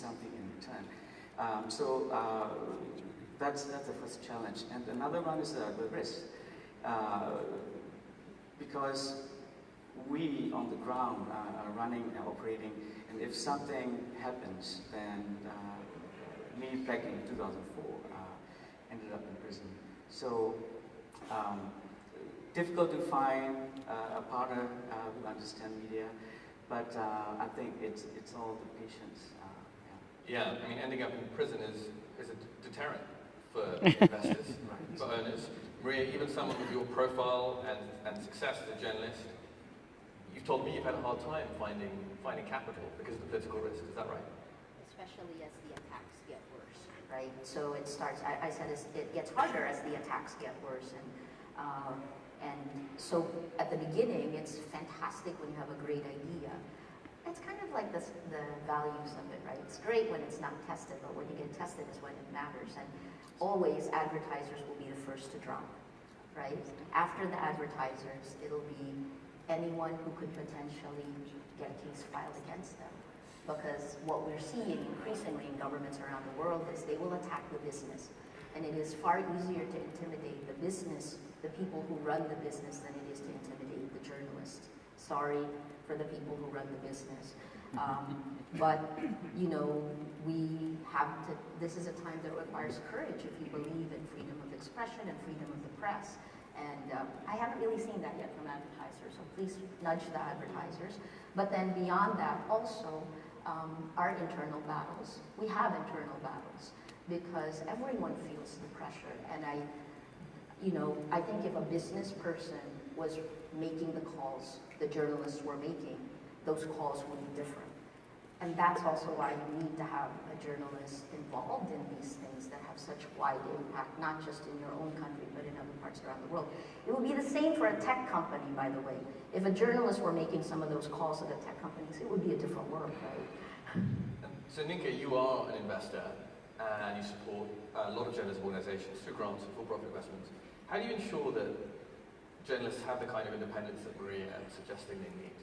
something in return. That's the first challenge. And another one is the risk. Because we on the ground are running and operating, and if something happens, then me back in 2004 ended up in prison. So difficult to find a partner who understands media, but I think it's all the patience. Yeah, I mean, ending up in prison is a deterrent for investors, for owners. Maria, even someone with your profile and success as a journalist, you've told me you've had a hard time finding capital because of the political risk. Is that right? Especially as the attacks get worse, right? So it starts. I said it gets harder as the attacks get worse, and so at the beginning it's fantastic when you have a great idea. It's kind of like the values of it, right? It's great when it's not tested, but when you get tested is when it matters. And always advertisers will be the first to drop, right? After the advertisers, it'll be anyone who could potentially get a case filed against them. Because what we're seeing increasingly in governments around the world is they will attack the business. And it is far easier to intimidate the business, the people who run the business, than it is to intimidate the journalist. Sorry for the people who run the business. But, you know, we have to, this is a time that requires courage if you believe in freedom of expression and freedom of the press. And I haven't really seen that yet from advertisers, so please nudge the advertisers. But then beyond that, also, our internal battles. We have internal battles because everyone feels the pressure. And I think if a business person was making the calls the journalists were making, those calls would be different. And that's also why you need to have a journalist involved in these things that have such wide impact, not just in your own country, but in other parts around the world. It would be the same for a tech company, by the way. If a journalist were making some of those calls to the tech companies, it would be a different world, right? So Nienke, you are an investor and you support a lot of journalism organizations through grants and for-profit investments. How do you ensure that journalists have the kind of independence that Maria is suggesting they need?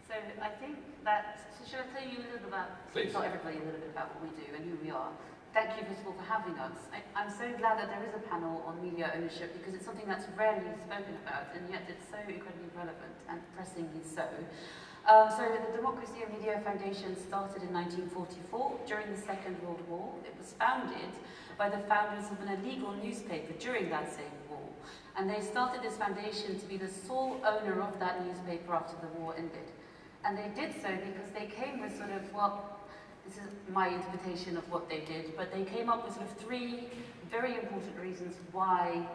So I think that, so should I tell you a little bit about, Please. Tell everybody a little bit about what we do and who we are. Thank you first of all for having us. I'm so glad that there is a panel on media ownership because it's something that's rarely spoken about and yet it's so incredibly relevant and pressingly so. So the Democratie and Media Foundation started in 1944 during the Second World War. It was founded by the founders of an illegal newspaper during that same war. And they started this foundation to be the sole owner of that newspaper after the war ended. And they did so because they came with sort of, well, this is my interpretation of what they did, but they came up with sort of three very important reasons why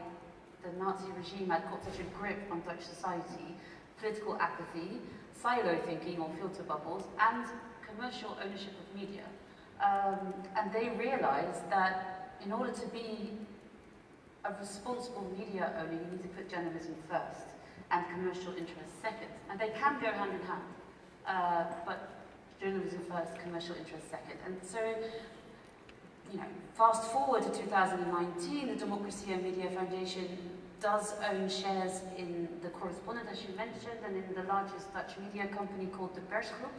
the Nazi regime had got such a grip on Dutch society: political apathy, silo thinking or filter bubbles, and commercial ownership of media. And they realized that in order to be a responsible media owner, you need to put journalism first and commercial interests second. And they can go hand in hand. But journalism first, commercial interest second. And so, fast forward to 2019, the Democratie and Media Foundation does own shares in the Correspondent, as you mentioned, and in the largest Dutch media company called the Persgroep.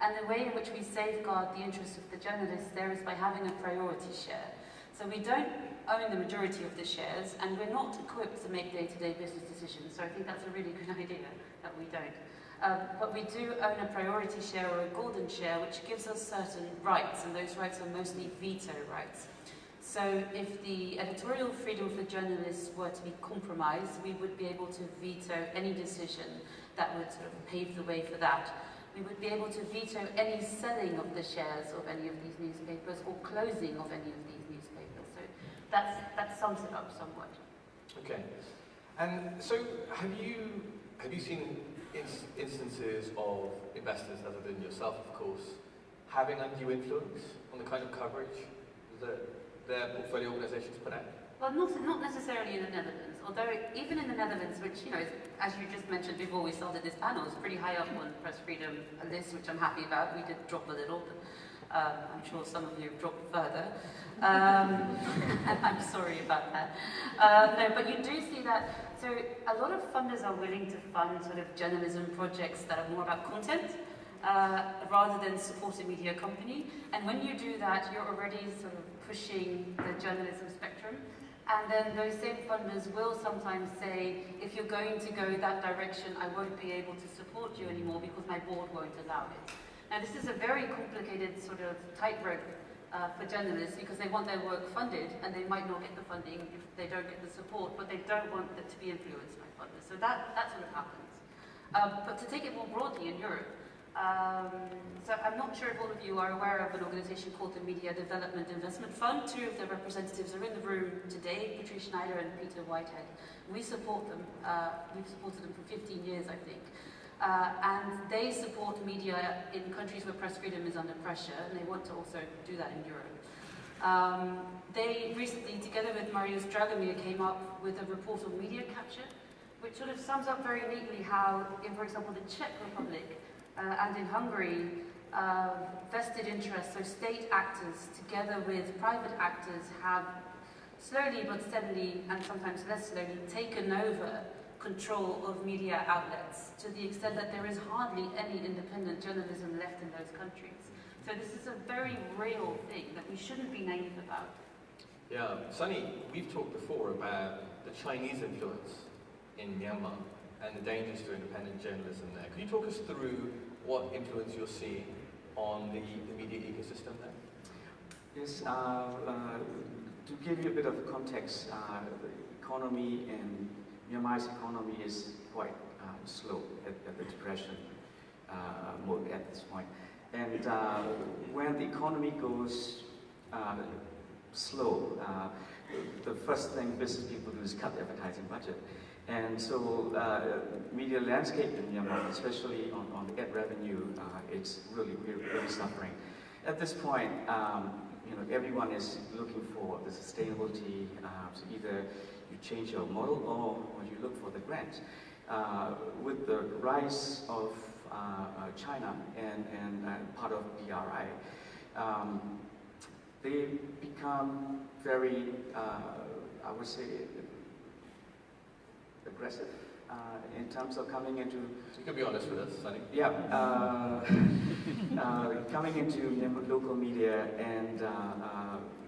And the way in which we safeguard the interests of the journalists there is by having a priority share. So we don't own the majority of the shares, and we're not equipped to make day-to-day business decisions. So I think that's a really good idea that we don't. But we do own a priority share or a golden share, which gives us certain rights, and those rights are mostly veto rights. So if the editorial freedom of the journalists were to be compromised, we would be able to veto any decision that would sort of pave the way for that. We would be able to veto any selling of the shares of any of these newspapers or closing of any of these newspapers. So that sums it up somewhat. Okay. And so have you seen instances of investors, other than yourself, of course, having undue influence on the kind of coverage that their portfolio organizations put out? Well, not necessarily in the Netherlands, although even in the Netherlands, which, as you just mentioned before we started this panel, is pretty high up on press freedom list, which I'm happy about. We did drop a little, but I'm sure some of you have dropped further. And I'm sorry about that. No, but you do see that. So a lot of funders are willing to fund sort of journalism projects that are more about content, rather than support a media company. And when you do that, you're already sort of pushing the journalism spectrum. And then those same funders will sometimes say, if you're going to go that direction, I won't be able to support you anymore because my board won't allow it. Now this is a very complicated sort of tightrope for journalists because they want their work funded and they might not get the funding if they don't get the support, but they don't want it to be influenced by funders. So that sort of happens. But to take it more broadly in Europe, so I'm not sure if all of you are aware of an organisation called the Media Development Investment Fund. Two of their representatives are in the room today, Patrice Schneider and Peter Whitehead. We support them. We've supported them for 15 years, I think. And they support media in countries where press freedom is under pressure, and they want to also do that in Europe. They recently, together with Mariusz Dragomir, came up with a report on media capture, which sort of sums up very neatly how, in, for example, the Czech Republic and in Hungary, vested interests, so state actors together with private actors have slowly but steadily, and sometimes less slowly, taken over control of media outlets to the extent that there is hardly any independent journalism left in those countries. So this is a very real thing that we shouldn't be naive about. Yeah, Sonny, we've talked before about the Chinese influence in Myanmar and the dangers to independent journalism there. Could you talk us through what influence you're seeing on the media ecosystem there? Yes, to give you a bit of context, the economy in Myanmar's economy is quite slow at the depression mode at this point. And when the economy goes slow, the first thing business people do is cut advertising budget. And so media landscape in Myanmar, especially on the ad revenue, it's really suffering. At this point, you know, everyone is looking for the sustainability. So either you change your model or you look for the grant. With the rise of China and part of BRI, they become very, I would say, aggressive in terms of coming into... You can be honest with us, Sonny. Yeah, coming into local media and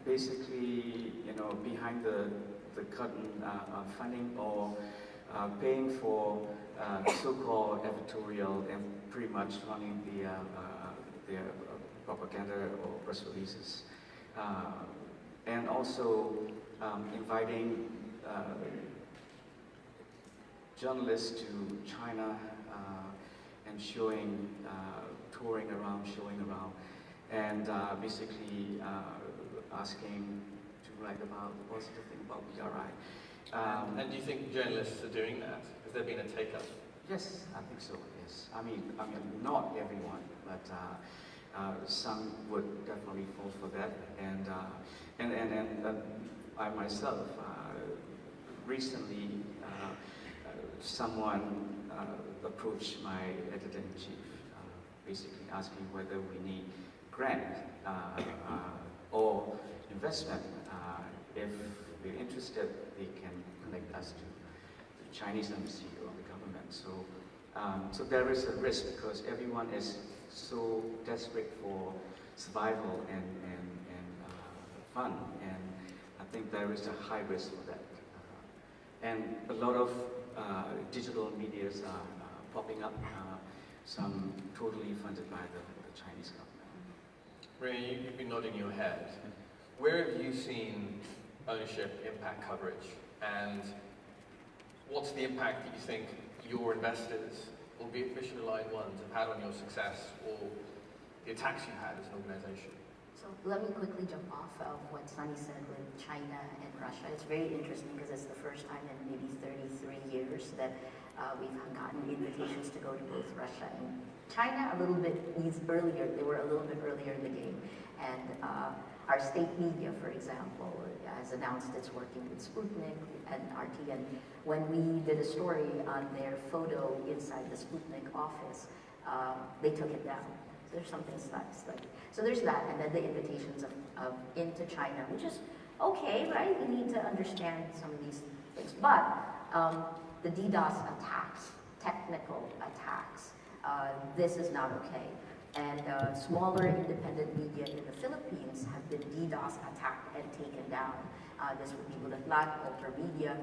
basically, you know, behind the curtain funding or paying for so-called editorial and pretty much running their propaganda or press releases. And also inviting journalists to China and showing, touring around, showing around, and basically asking to write about the positive thing about BRI. And do you think journalists are doing that? Has there been a take-up? Yes, I think so, yes. I mean, not everyone, but some would definitely fall for that. And I myself, recently, someone approached my editor-in-chief, basically asking whether we need grant or investment. If we're interested, they can connect us to the Chinese embassy or the government. So, so there is a risk because everyone is so desperate for survival and fun, and I think there is a high risk for that. And a lot of digital medias are popping up, some totally funded by the Chinese government. Ray, you've been nodding your head. Where have you seen ownership impact coverage, and what's the impact that you think your investors, albeit mission aligned ones, have had on your success or the attacks you've had as an organization? So let me quickly jump off of what Sonny said with China and Russia. It's very interesting because it's the first time in maybe 33 years that we've gotten invitations to go to both Russia and China a little bit earlier. They were a little bit earlier in the game. And our state media, for example, has announced it's working with Sputnik and RT. And when we did a story on their photo inside the Sputnik office, they took it down. So there's something slightly. So there's that, and then the invitations of into China, which is okay, right? We need to understand some of these things. But the DDoS attacks, technical attacks, this is not okay. And smaller independent media in the Philippines have been DDoS attacked and taken down. This would be Bulatlat, Alter Media.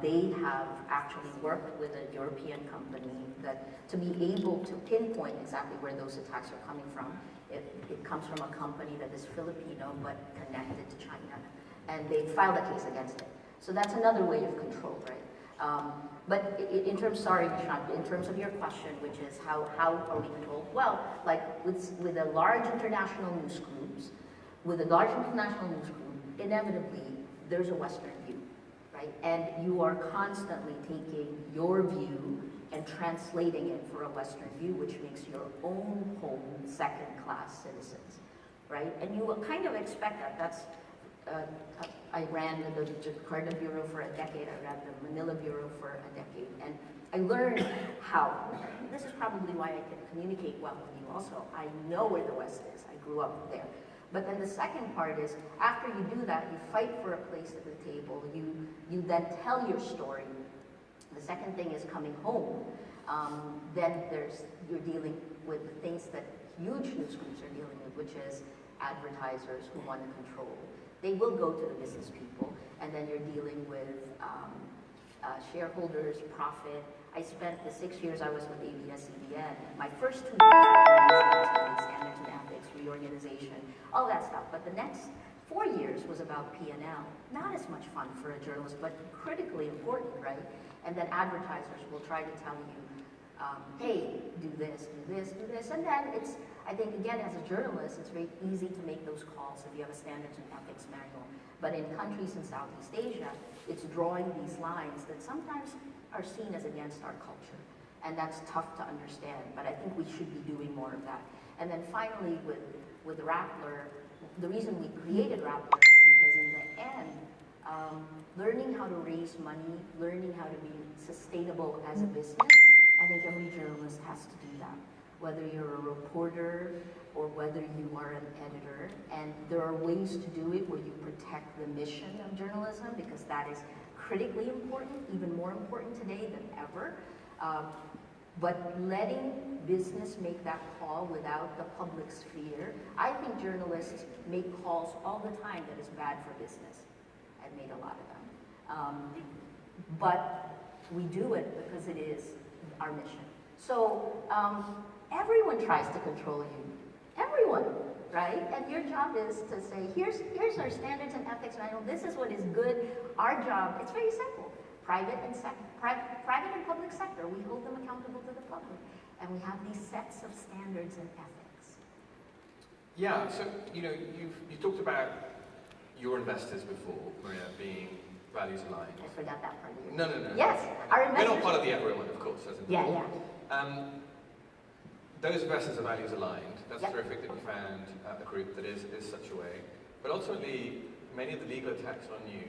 They have actually worked with a European company that to be able to pinpoint exactly where those attacks are coming from. It comes from a company that is Filipino but connected to China. And they filed a case against it. So that's another way of control, right? But in terms, sorry, Nishant, in terms of your question, which is how are we controlled? Well, like with the large international news groups, inevitably there's a Western view, right? And you are constantly taking your view and translating it for a Western view, which makes your own home second-class citizens, right? And you kind of expect that. That's I ran the Jakarta Bureau for a decade. I ran the Manila Bureau for a decade. And I learned how. This is probably why I can communicate well with you also. I know where the West is. I grew up there. But then the second part is, after you do that, you fight for a place at the table. You then tell your story. The second thing is coming home. Then you're dealing with the things that huge news groups are dealing with, which is advertisers who want to control. They will go to the business people, and then you're dealing with shareholders, profit. I spent the 6 years I was with ABS-CBN. My first 2 years were standards and ethics, reorganization, all that stuff. But the next 4 years was about P&L. Not as much fun for a journalist, but critically important, right? And then advertisers will try to tell you, hey, do this, do this, do this. And then I think, again, as a journalist, it's very easy to make those calls if you have a standards and ethics manual. But in countries in Southeast Asia, it's drawing these lines that sometimes are seen as against our culture. And that's tough to understand, but I think we should be doing more of that. And then finally, with Rappler, the reason we created Rappler is because in the end, learning how to raise money, learning how to be sustainable as a business, I think every journalist has to do that. Whether you're a reporter or whether you are an editor. And there are ways to do it where you protect the mission of journalism, because that is critically important, even more important today than ever. But letting business make that call without the public sphere, I think journalists make calls all the time that is bad for business. I've made a lot of them. But we do it because it is our mission. So everyone tries to control you. Everyone, right? And your job is to say, here's our standards and ethics manual. This is what is good. Our job, it's very simple. Private and public sector, we hold them accountable to the public. And we have these sets of standards and ethics. Yeah, so, you talked about your investors before, Maria, being values aligned. I forgot that part of you. No. Yes, our investors. We're not part of the everyone, of course. Yeah. Those investors are values aligned. That's yep. terrific that you found a group that is such a way. But ultimately, many of the legal attacks on you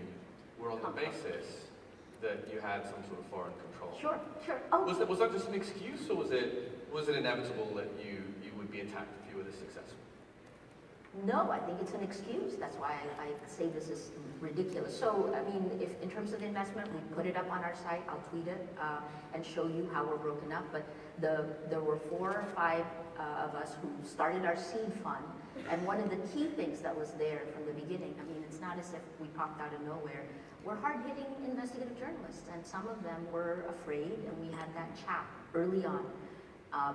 were on the basis that you had some sort of foreign control. Sure. Oh. Was that just an excuse, or was it inevitable that you would be attacked if you were this successful? No, I think it's an excuse. That's why I say this is ridiculous. So, I mean, if in terms of investment, we put it up on our site. I'll tweet it and show you how we're broken up. But there were 4 or 5 of us who started our seed fund. And one of the key things that was there from the beginning, I mean, it's not as if we popped out of nowhere. We're hard-hitting investigative journalists, and some of them were afraid, and we had that chat early on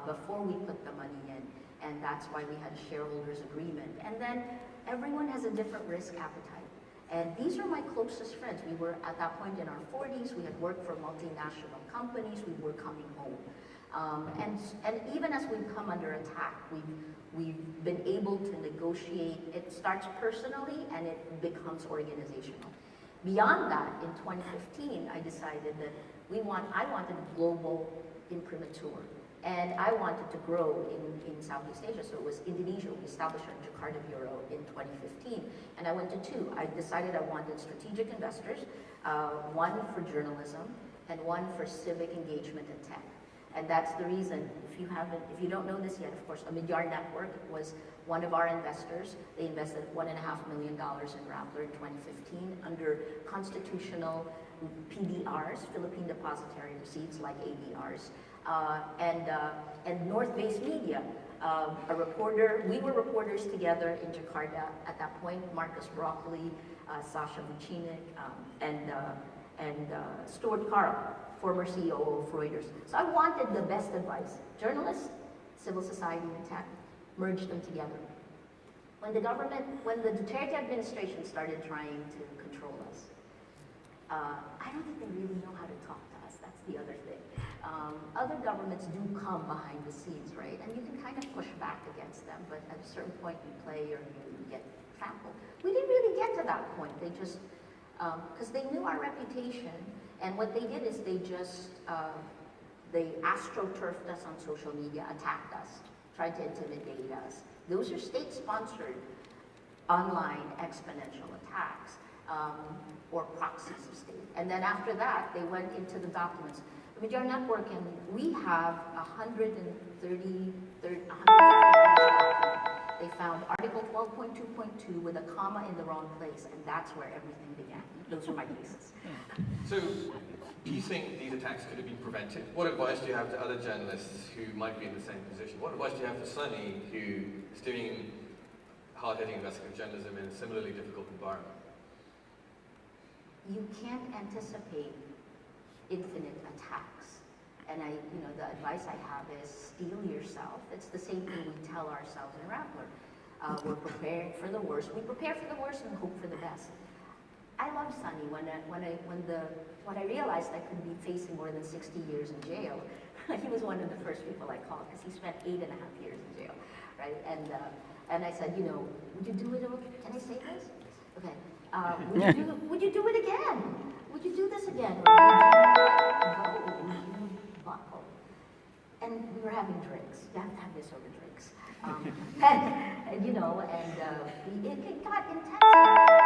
before we put the money in. And that's why we had a shareholders agreement. And then everyone has a different risk appetite. And these are my closest friends. We were at that point in our 40s. We had worked for multinational companies. We were coming home. And even as we've come under attack, we've been able to negotiate. It starts personally and it becomes organizational. Beyond that, in 2015, I decided that I wanted a global imprimatur. And I wanted to grow in Southeast Asia, so it was Indonesia. We established our Jakarta Bureau in 2015, and I went to 2. I decided I wanted strategic investors, one for journalism, and one for civic engagement and tech. And that's the reason, if you don't know this yet, of course, Omidyar Network was one of our investors. They invested $1.5 million in Rappler in 2015 under constitutional PDRs, Philippine Depositary Receipts, like ADRs. and North-based media. A reporter, we were reporters together in Jakarta at that point, Marcus Broccoli, Sasha Vucinic, and Stuart Carl, former CEO of Reuters. So I wanted the best advice. Journalists, civil society, and tech, merged them together. When the Duterte administration started trying to control us, I don't think they really know how to talk to us. That's the other thing. Other governments do come behind the scenes, right? And you can kind of push back against them, but at a certain point you play or you get trampled. We didn't really get to that point. They just, because they knew our reputation, and what they did is they just, they astroturfed us on social media, attacked us, tried to intimidate us. Those are state-sponsored online exponential attacks, or proxies of state. And then after that, they went into the documents. Omidyar Network, and we have 150 They found Article 12.2.2 with a comma in the wrong place, and that's where everything began. Those are my cases. So, do you think these attacks could have been prevented? What advice do you have to other journalists who might be in the same position? What advice do you have for Sonny, who is doing hard-hitting investigative journalism in a similarly difficult environment? You can't anticipate infinite attacks. And the advice I have is steel yourself. It's the same thing we tell ourselves in Rappler. We're preparing for the worst. We prepare for the worst and hope for the best. I love Sonny. When I realized I could be facing more than 60 years in jail, he was one of the first people I called because he spent 8.5 years in jail, right? And I said, would you do it? Can I say this? Okay. Would you do it again? Would you do this again? Or would you buckle? And we were having drinks. You have to have this over drinks. It got intense.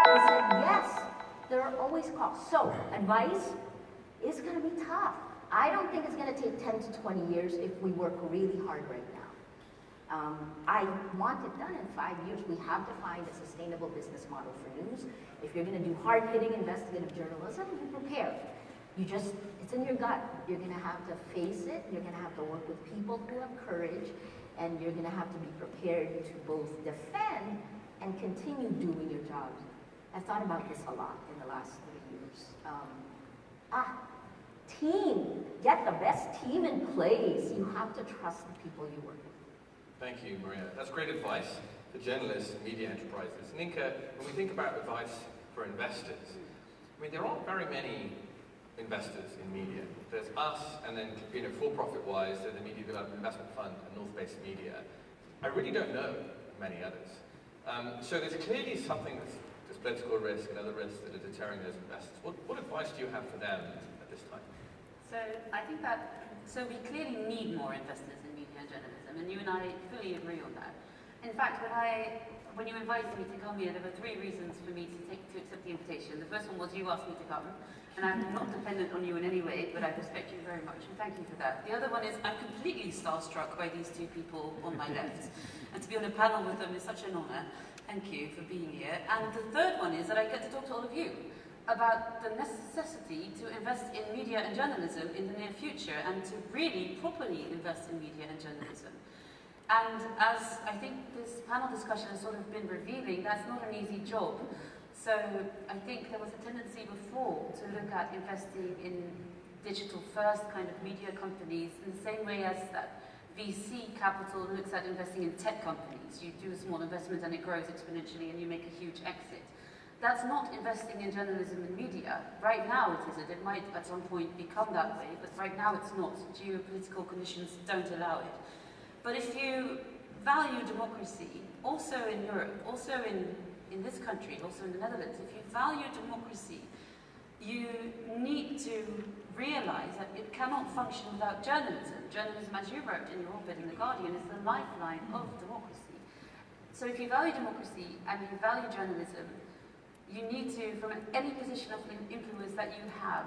He said, yes, there are always costs. So, advice is going to be tough. I don't think it's going to take 10 to 20 years if we work really hard right now. I want it done in 5 years. We have to find a sustainable business model for news. If you're going to do hard-hitting investigative journalism, you prepare. It's in your gut. You're going to have to face it. You're going to have to work with people who have courage, and you're going to have to be prepared to both defend and continue doing your jobs. I've thought about this a lot in the last 3 years. Team. Get the best team in place. You have to trust the people you work with. Thank you, Maria. That's great advice for journalists and media enterprises. Nienke, when we think about advice for investors, there aren't very many investors in media. There's us, and then, for-profit-wise, there's the Media Development Investment Fund and North-Based Media. I really don't know many others. So there's clearly something there's political risk and other risks that are deterring those investors. What advice do you have for them at this time? So I think we clearly need more investors in media and journalism, and you and I fully agree on that. In fact, when you invited me to come here, there were 3 reasons for me to accept the invitation. The first one was you asked me to come, and I'm not dependent on you in any way, but I respect you very much, and thank you for that. The other one is I'm completely starstruck by these 2 people on my left, and to be on a panel with them is such an honor. Thank you for being here. And the third one is that I get to talk to all of you about the necessity to invest in media and journalism in the near future, and to really properly invest in media and journalism. And as I think this panel discussion has sort of been revealing, that's not an easy job. So I think there was a tendency before to look at investing in digital-first kind of media companies in the same way as that VC capital looks at investing in tech companies. You do a small investment and it grows exponentially and you make a huge exit. That's not investing in journalism and media. Right now it isn't. It might at some point become that way, but right now it's not. Geopolitical conditions don't allow it. But if you value democracy, also in Europe, also in this country, also in the Netherlands, if you value democracy, you need to realize that it cannot function without journalism. Journalism, as you wrote in your op-ed in The Guardian, is the lifeline of democracy. So if you value democracy and you value journalism, you need to, from any position of influence that you have,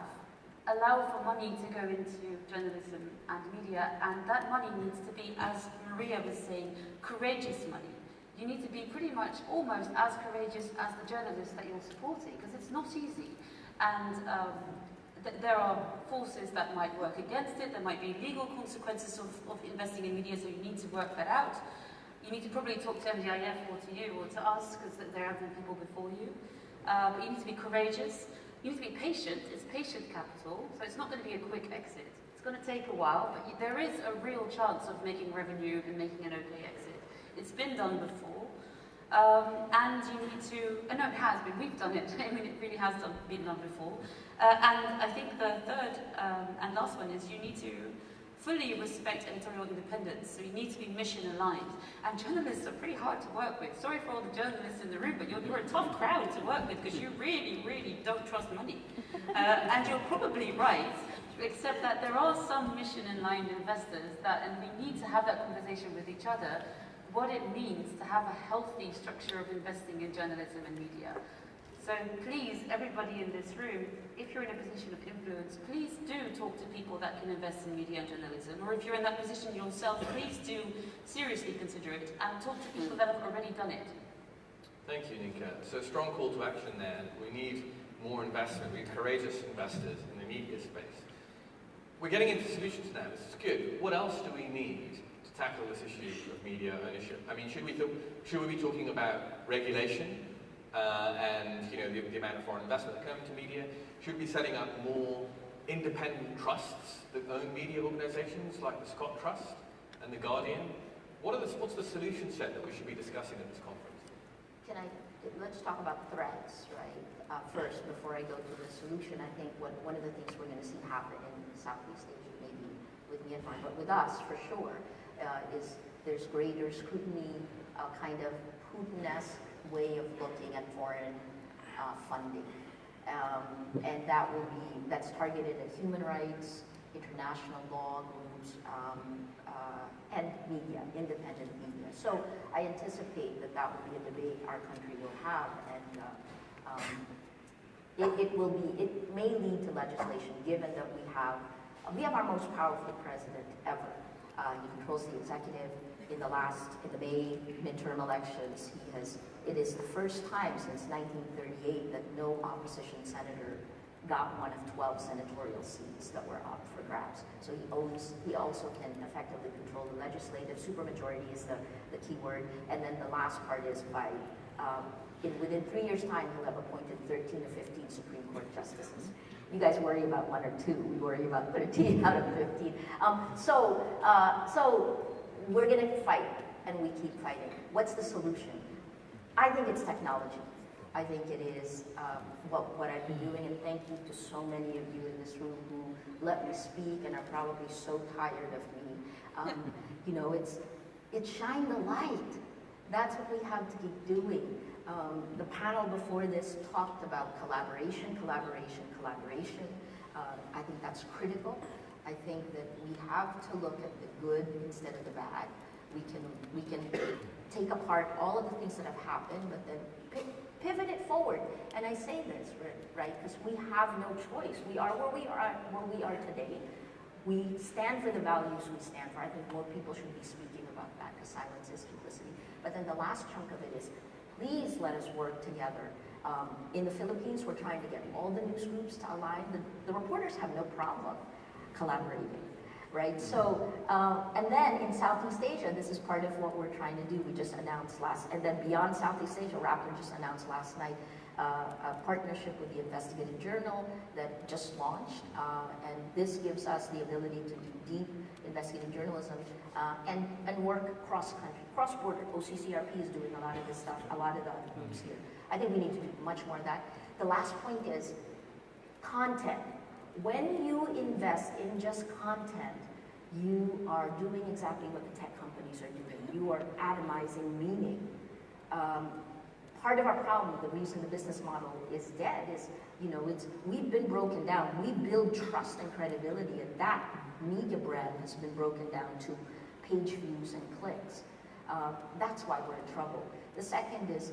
allow for money to go into journalism and media, and that money needs to be, as Maria was saying, courageous money. You need to be pretty much almost as courageous as the journalists that you're supporting, because it's not easy. And there are forces that might work against it. There might be legal consequences of investing in media, so you need to work that out. You need to probably talk to MDIF or to you or to us, because there have been people before you. But you need to be courageous. You need to be patient. It's patient capital, so it's not going to be a quick exit. It's going to take a while, but there is a real chance of making revenue and making an okay exit. It's been done before, and you need to, no, it has been, we've done it. I mean, it really has been done before. And I think the third and last one is you need to fully respect editorial independence, so you need to be mission aligned. And journalists are pretty hard to work with. Sorry for all the journalists in the room, but you're a tough crowd to work with because you really, really don't trust money. And you're probably right, except that there are some mission aligned investors that, and we need to have that conversation with each other, what it means to have a healthy structure of investing in journalism and media. So please, everybody in this room, if you're in a position of influence, please do talk to people that can invest in media and journalism. Or if you're in that position yourself, please do seriously consider it and talk to people that have already done it. Thank you, Nienke. So a strong call to action there. We need more investment. We need courageous investors in the media space. We're getting into solutions now. This is good. What else do we need to tackle this issue of media ownership? I mean, should we be talking about regulation? And the amount of foreign investment that comes into media? Should we be setting up more independent trusts that own media organizations like the Scott Trust and the Guardian? What's the solution set that we should be discussing at this conference? Let's talk about threats, right? First, before I go to the solution, I think one of the things we're going to see happen in Southeast Asia, maybe with Myanmar, but with us for sure, is there's greater scrutiny, kind of Putin-esque way of looking at foreign funding. And that's targeted at human rights, international law groups, and media, independent media. So I anticipate that will be a debate our country will have, and it may lead to legislation, given that we have our most powerful president ever. He controls the executive. In the May midterm elections, it is the first time since 1938 that no opposition senator got one of 12 senatorial seats that were up for grabs. So he also can effectively control the legislative. Supermajority is the key word. And then the last part is within 3 years' time, he'll have appointed 13 or 15 Supreme Court justices. You guys worry about 1 or 2. We worry about 13 out of 15. So we're going to fight, and we keep fighting. What's the solution? I think it's technology. I think it is what I've been doing, and thank you to so many of you in this room who let me speak and are probably so tired of me. It's shine the light. That's what we have to keep doing. The panel before this talked about collaboration. I think that's critical. I think that we have to look at the good instead of the bad. We can take apart all of the things that have happened, but then pivot it forward. And I say this, right, because we have no choice. We are where we are today. We stand for the values we stand for. I think more people should be speaking about that, because silence is complicity. But then the last chunk of it is, please let us work together. In the Philippines, we're trying to get all the news groups to align. The reporters have no problem collaborating, right? So, and then in Southeast Asia, this is part of what we're trying to do. We just announced and then beyond Southeast Asia, Rappler just announced last night a partnership with the Investigative Journal that just launched, and this gives us the ability to do deep investigative journalism and work cross-country, cross-border. OCCRP is doing a lot of this stuff, a lot of the other groups here. I think we need to do much more of that. The last point is content. When you invest in just content, you are doing exactly what the tech companies are doing. You are atomizing meaning. Part of our problem, the reason the business model is dead is, we've been broken down. We build trust and credibility, and that media brand has been broken down to page views and clicks. That's why we're in trouble. The second is,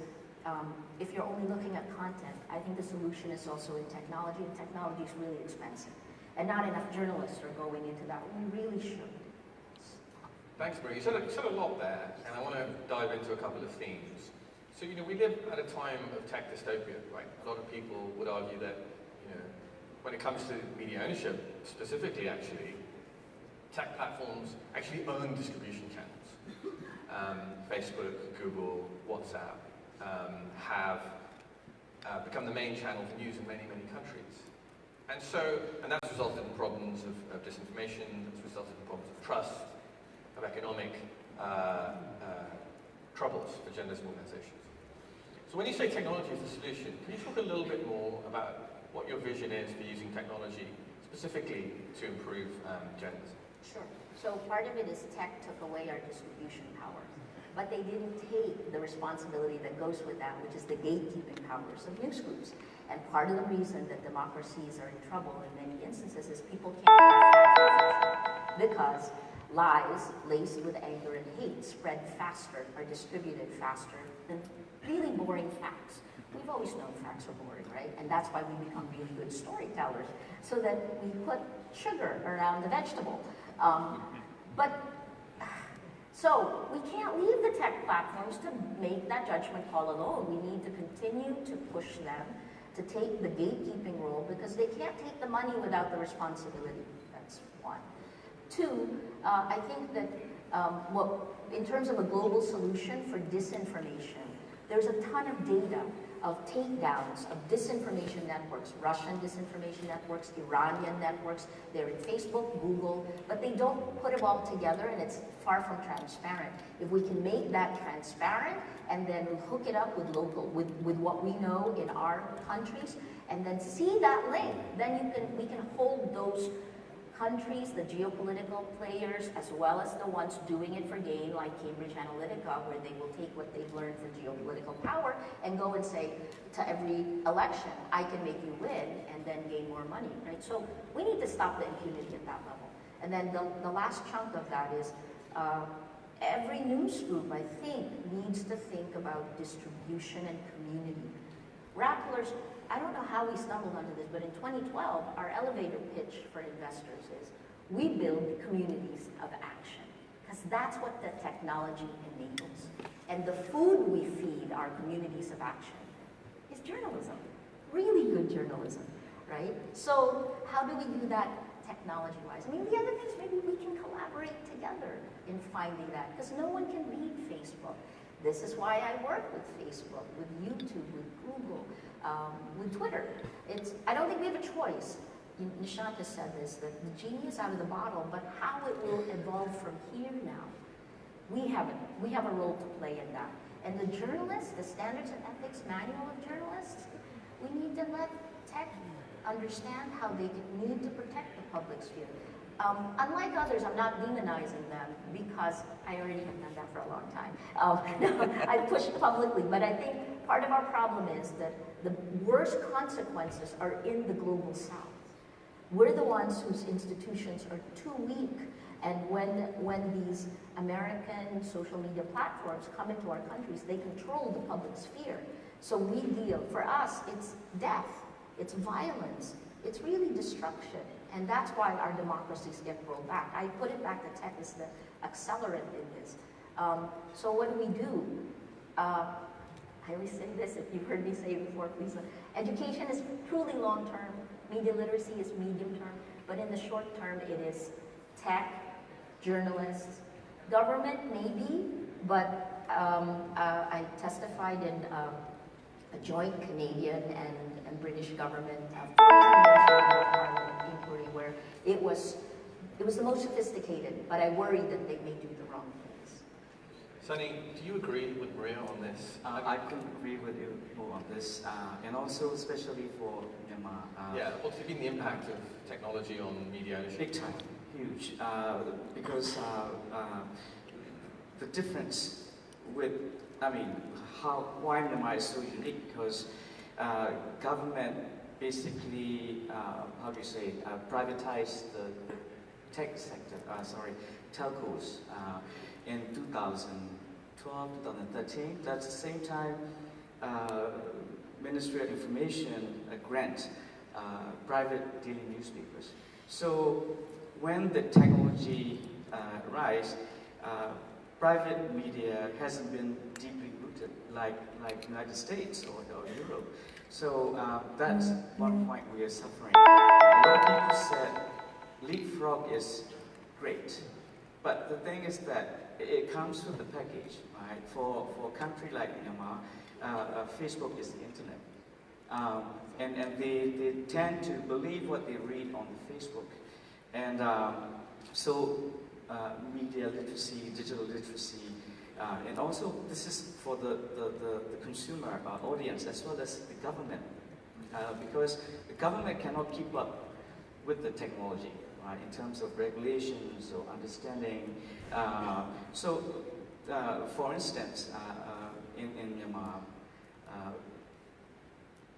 if you're only looking at content, I think the solution is also in technology, and technology is really expensive. And not enough journalists are going into that. We really should. Thanks, Marie. You said a lot there, and I want to dive into a couple of themes. So, we live at a time of tech dystopia, right? A lot of people would argue that, when it comes to media ownership, specifically actually, tech platforms actually own distribution channels. Facebook, Google, WhatsApp have become the main channel for news in many, many countries. And that's resulted in problems of disinformation, that's resulted in problems of trust, of economic troubles for journalism organizations. So when you say technology is the solution, can you talk a little bit more about what your vision is for using technology specifically to improve journalism? Sure. So part of it is tech took away our distribution power, but they didn't take the responsibility that goes with that, which is the gatekeeping powers of news groups. And part of the reason that democracies are in trouble in many instances is people can't because lies laced with anger and hate spread faster, are distributed faster than really boring facts. We've always known facts are boring, right? And that's why we become really good storytellers, so that we put sugar around the vegetable. So we can't leave the tech platforms to make that judgment call alone. We need to continue to push them to take the gatekeeping role, because they can't take the money without the responsibility. That's one. Two, I think that in terms of a global solution for disinformation, there's a ton of data of takedowns of disinformation networks, Russian disinformation networks, Iranian networks. They're in Facebook, Google, but they don't put it all together, and it's far from transparent. If we can make that transparent and then hook it up with with what we know in our countries, and then see that link, then we can hold those countries, the geopolitical players, as well as the ones doing it for gain, like Cambridge Analytica, where they will take what they've learned for geopolitical power and go and say to every election, I can make you win, and then gain more money, right? So we need to stop the impunity at that level. And then the last chunk of that is every news group, I think, needs to think about distribution and community. Rapplers, I don't know how we stumbled onto this, but in 2012, our elevator pitch for investors is, we build communities of action, because that's what the technology enables. And the food we feed our communities of action is journalism, really good journalism, right? So how do we do that technology-wise? I mean, the other thing is maybe we can collaborate together in finding that, because no one can read Facebook. This is why I work with Facebook, with YouTube, with Google, with Twitter. I don't think we have a choice. Nishant has said this, that the genie is out of the bottle, but how it will evolve from here now, we have a role to play in that. And the journalists, the standards and ethics manual of journalists, we need to let tech understand how they need to protect the public sphere. Unlike others, I'm not demonizing them, because I already have done that for a long time. I push publicly, but I think part of our problem is that the worst consequences are in the global south. We're the ones whose institutions are too weak, and when these American social media platforms come into our countries, they control the public sphere. So for us, it's death, it's violence, it's really destruction. And that's why our democracies get rolled back. I put it back to tech as the accelerant in this. So what do? I always say this, if you've heard me say it before, please. Education is truly long-term. Media literacy is medium-term. But in the short term, it is tech, journalists, government maybe, but I testified in a joint Canadian and British government inquiry where it was the most sophisticated, but I worry that they may do the wrong things. Sonny, do you agree with Maria on this? I couldn't agree with you more on this, and also especially for Myanmar. Yeah, what's been the impact of technology on media ownership? Big time, huge, because the difference with, why Myanmar is so unique, because government basically, privatized the tech sector, telcos in 2012, 2013. That's the same time Ministry of Information grant private daily newspapers. So when the technology rise, private media hasn't been deeply rooted treated like United States or Europe. So that's one point we are suffering. A lot of people said leapfrog is great, but the thing is that it comes with the package, right? For a country like Myanmar, Facebook is the internet. And they tend to believe what they read on the Facebook. And so media literacy, digital literacy, and also this is for the consumer audience as well as the government. Because the government cannot keep up with the technology, right, in terms of regulations or understanding. For instance, in Myanmar,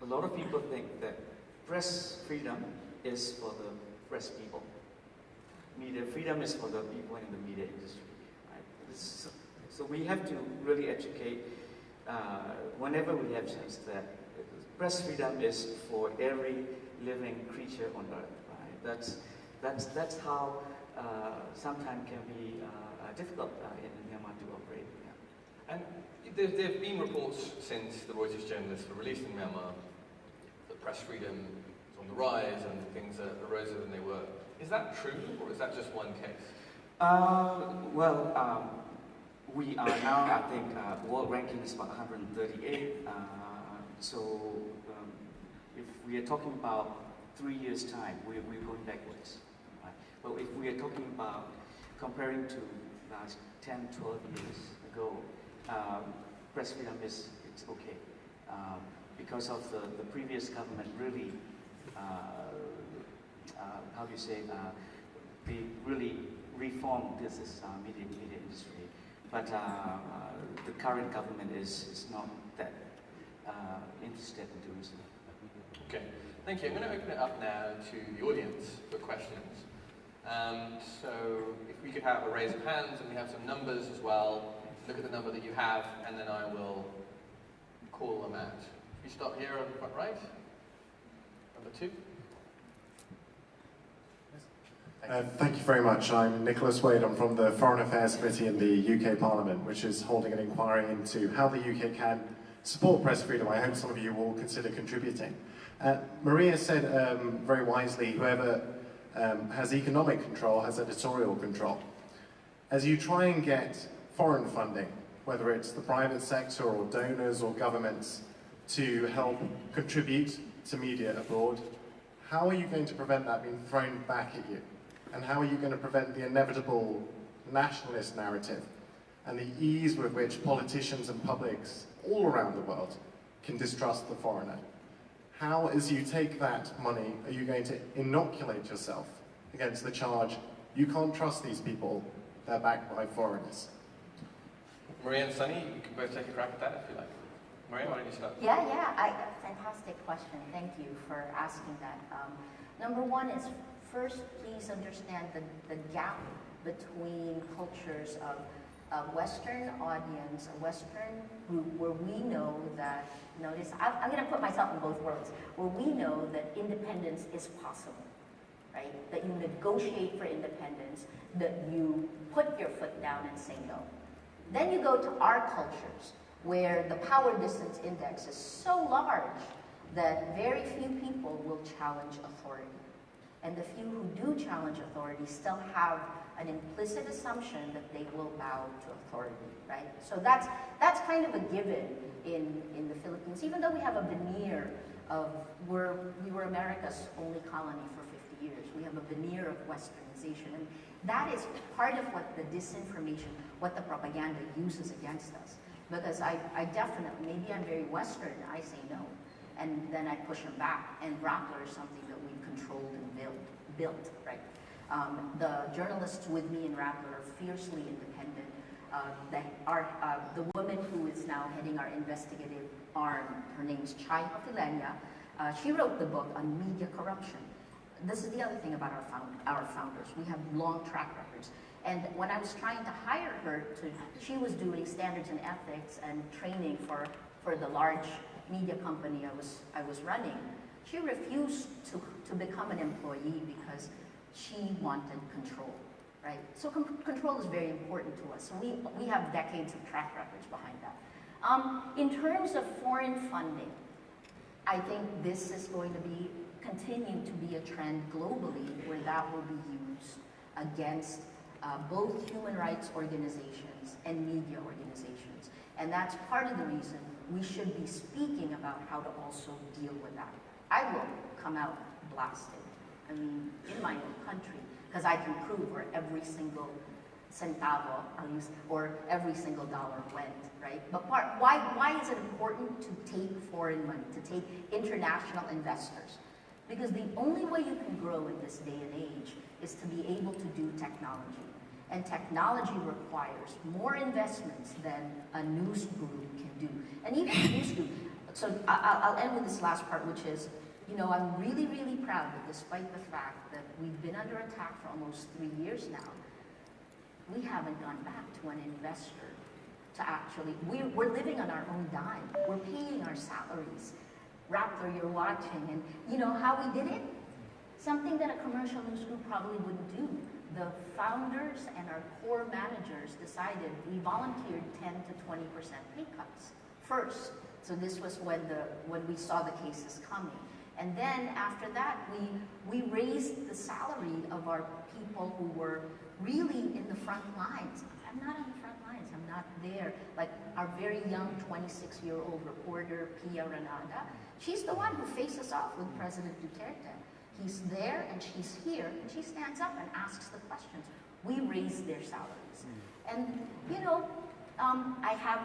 a lot of people think that press freedom is for the press people. Media freedom is for the people in the media industry. Right? So we have to really educate whenever we have chance that press freedom is for every living creature on earth. Right? That's how sometimes can be difficult in Myanmar to operate. Yeah. And there have been reports since the Reuters journalists were released in Myanmar that press freedom is on the rise and things are rosier than they were. Is that true, or is that just one case? We are now, I think, world ranking is about 138. If we are talking about 3 years' time, we're going backwards. Right? But if we are talking about comparing to last 10, 12 years ago, press freedom it's okay. Because of the previous government really, how do you say, they really reformed this media industry. But the current government is not that interested in doing so. Okay, thank you. I'm going to open it up now to the audience for questions. So if we could have a raise of hands, and we have some numbers as well. Look at the number that you have, and then I will call them out. We start here on the front right. Number 2. Thank you very much. I'm Nicholas Wade. I'm from the Foreign Affairs Committee in the UK Parliament, which is holding an inquiry into how the UK can support press freedom. I hope some of you will consider contributing. Maria said very wisely, whoever has economic control has editorial control. As you try and get foreign funding, whether it's the private sector or donors or governments, to help contribute to media abroad, how are you going to prevent that being thrown back at you? And how are you going to prevent the inevitable nationalist narrative and the ease with which politicians and publics all around the world can distrust the foreigner? How, as you take that money, are you going to inoculate yourself against the charge, you can't trust these people, they're backed by foreigners? Maria and Sonny, you can both take a crack at that if you like. Maria, why don't you start? Yeah, fantastic question. Thank you for asking that. Number one is, first, please understand the gap between cultures of a Western audience, a Western group where we know that, notice, I'm going to put myself in both worlds, where we know that independence is possible, right? That you negotiate for independence, that you put your foot down and say no. Then you go to our cultures, where the power distance index is so large that very few people will challenge authority. And the few who do challenge authority still have an implicit assumption that they will bow to authority, right? So that's kind of a given in the Philippines, even though we have a veneer of, we were America's only colony for 50 years. We have a veneer of westernization, and that is part of what the disinformation, what the propaganda uses against us. Because I definitely, maybe I'm very Western, I say no, and then I push them back, and Rappler is something that we controlled and built, right? The journalists with me in Rappler are fiercely independent. The woman who is now heading our investigative arm, her name's Chai Opilenya, she wrote the book on media corruption. This is the other thing about our founders. We have long track records. And when I was trying to hire her, she was doing standards and ethics and training for the large media company I was running. She refused to become an employee because she wanted control, right? So control is very important to us. So we have decades of track records behind that. In terms of foreign funding, I think this is going to be continue to be a trend globally where that will be used against both human rights organizations and media organizations. And that's part of the reason we should be speaking about how to also deal with that. I will come out blasted, I mean, in my own country, because I can prove where every single centavo or every single dollar went, right? But why is it important to take foreign money, to take international investors? Because the only way you can grow in this day and age is to be able to do technology. And technology requires more investments than a news group can do. And even a news group, so I'll end with this last part, which is, you know, I'm really, really proud that despite the fact that we've been under attack for almost 3 years now, we haven't gone back to an investor to actually, we're living on our own dime. We're paying our salaries. Rappler, you're watching, and you know how we did it? Something that a commercial news group probably wouldn't do. The founders and our core managers decided we volunteered 10 to 20% pay cuts first. So this was when we saw the cases coming. And then after that, we raised the salary of our people who were really in the front lines. I'm not on the front lines, I'm not there. Like our very young 26-year-old reporter, Pia Renada, she's the one who faces off with President Duterte. He's there and she's here, and she stands up and asks the questions. We raise their salaries. And, you know, I have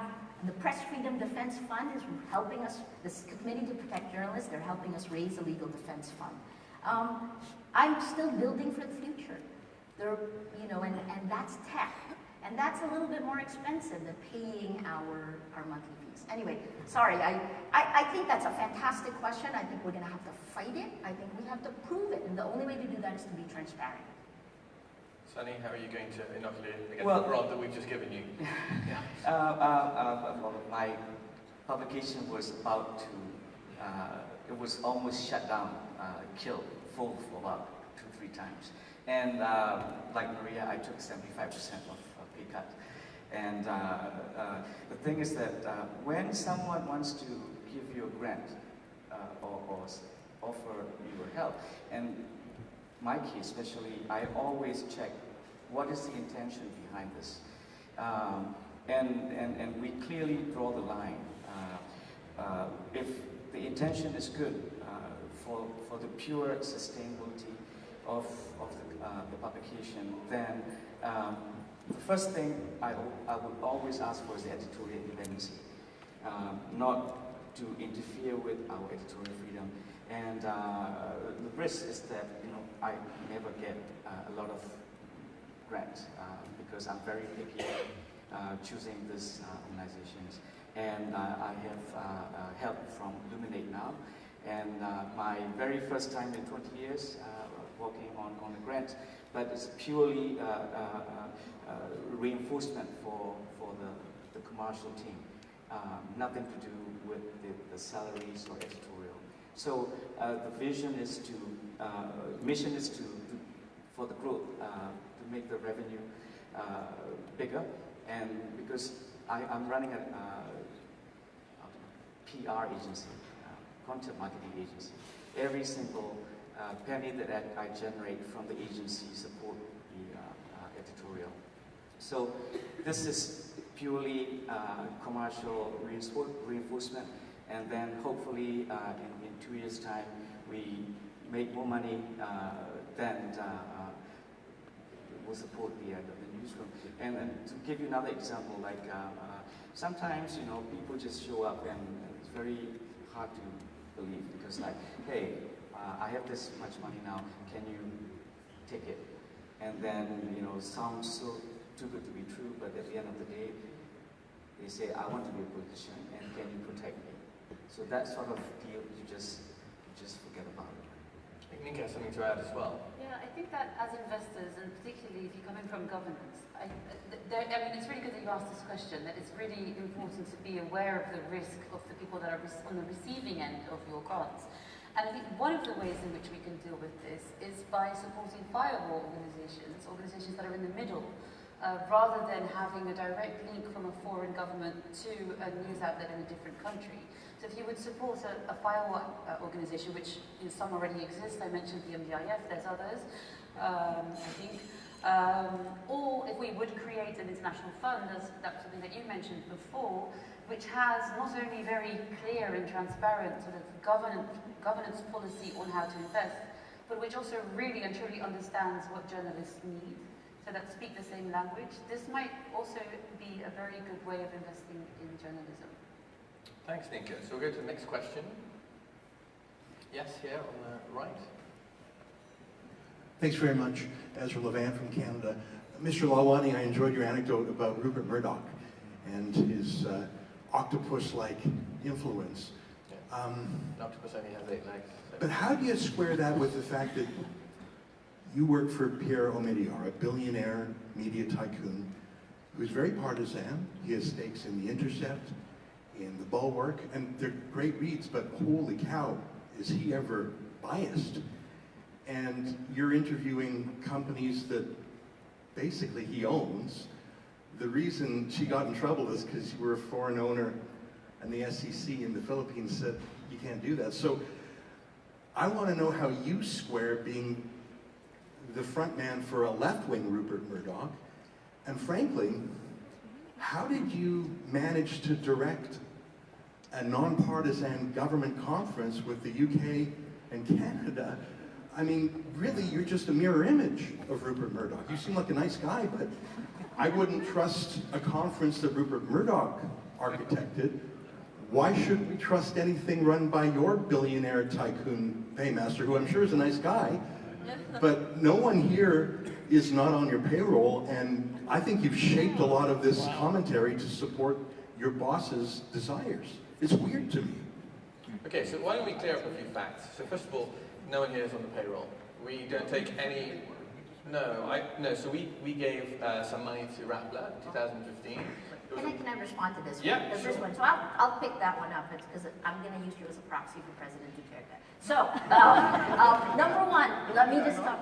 the Press Freedom Defense Fund is helping us, this Committee to Protect Journalists, they're helping us raise a legal defense fund. I'm still building for the future. There, you know, and that's tech. And that's a little bit more expensive than paying our monthly fees. Anyway, sorry, I think that's a fantastic question. I think we're gonna have to fight it. I think we have to prove it. And the only way to do that is to be transparent. Sonny, how are you going to inoculate against the grant that we've just given you? My publication was about to, it was almost shut down, killed, full for about 2-3 times. And like Maria, I took 75% of pay cut. And the thing is that when someone wants to give you a grant or offer you help, and my case especially, I always check what is the intention behind this. And we clearly draw the line. If the intention is good for the pure sustainability of the publication, then the first thing I would always ask for is the editorial independence, not to interfere with our editorial freedom. And the risk is that, you know, I never get a lot of grants because I'm very picky choosing these organizations. And I have help from Luminate now. And my very first time in 20 years working on a grant, but it's purely reinforcement for the commercial team. Nothing to do with the salaries or editorial. So the vision is to, mission is to for the growth, to make the revenue bigger. And because I'm running a PR agency, content marketing agency, every single penny that I generate from the agency support the editorial. So this is purely commercial reinforcement, and then hopefully in 2 years' time we make more money than will support the newsroom. And to give you another example, like sometimes, you know, people just show up and it's very hard to believe because like, hey, I have this much money now, can you take it? And then, you know, sounds so too good to be true, but at the end of the day, they say, I want to be a politician and can you protect me? So that sort of deal, you just forget about it. I think Nienke has something to add as well. Yeah, I think that as investors, and particularly if you're coming from governance, I mean, it's really good that you asked this question, that it's really important to be aware of the risk of the people that are on the receiving end of your grants. And I think one of the ways in which we can deal with this is by supporting firewall organizations that are in the middle rather than having a direct link from a foreign government to a news outlet in a different country. So if you would support a firewall organization, which some already exist, I mentioned the MDIF, there's others, I think, or if we would create an international fund, as that's something that you mentioned before, which has not only very clear and transparent sort of governance policy on how to invest, but which also really and truly understands what journalists need, so that speak the same language. This might also be a very good way of investing in journalism. Thanks, Nienke. So we'll go to the next question. Yes, here on the right. Thanks very much. Ezra Levant from Canada. Mr. Lalwani, I enjoyed your anecdote about Rupert Murdoch and his octopus-like influence. Yeah. An octopus only has 8 legs. So. But how do you square that with the fact that you work for Pierre Omidyar, a billionaire media tycoon who's very partisan? He has stakes in The Intercept, in The Bulwark, and they're great reads, but holy cow, is he ever biased? And you're interviewing companies that basically he owns. The reason she got in trouble is because you were a foreign owner and the SEC in the Philippines said you can't do that. So I want to know how you square being the front man for a left-wing Rupert Murdoch, and frankly, how did you manage to direct a non-partisan government conference with the UK and Canada? I mean, really, you're just a mirror image of Rupert Murdoch. You seem like a nice guy, but I wouldn't trust a conference that Rupert Murdoch architected. Why should we trust anything run by your billionaire tycoon paymaster, who I'm sure is a nice guy, but no one here is not on your payroll, and I think you've shaped a lot of this commentary to support your boss's desires. It's weird to me. Okay, so why don't we clear up a few facts? So first of all, no one here is on the payroll. We don't take any... No, so we gave some money to Rappler in 2015. Can I respond to this one? Yeah, Because sure. this one, so I'll pick that one up because I'm going to use you as a proxy for President Duterte. So, number one, let me just talk.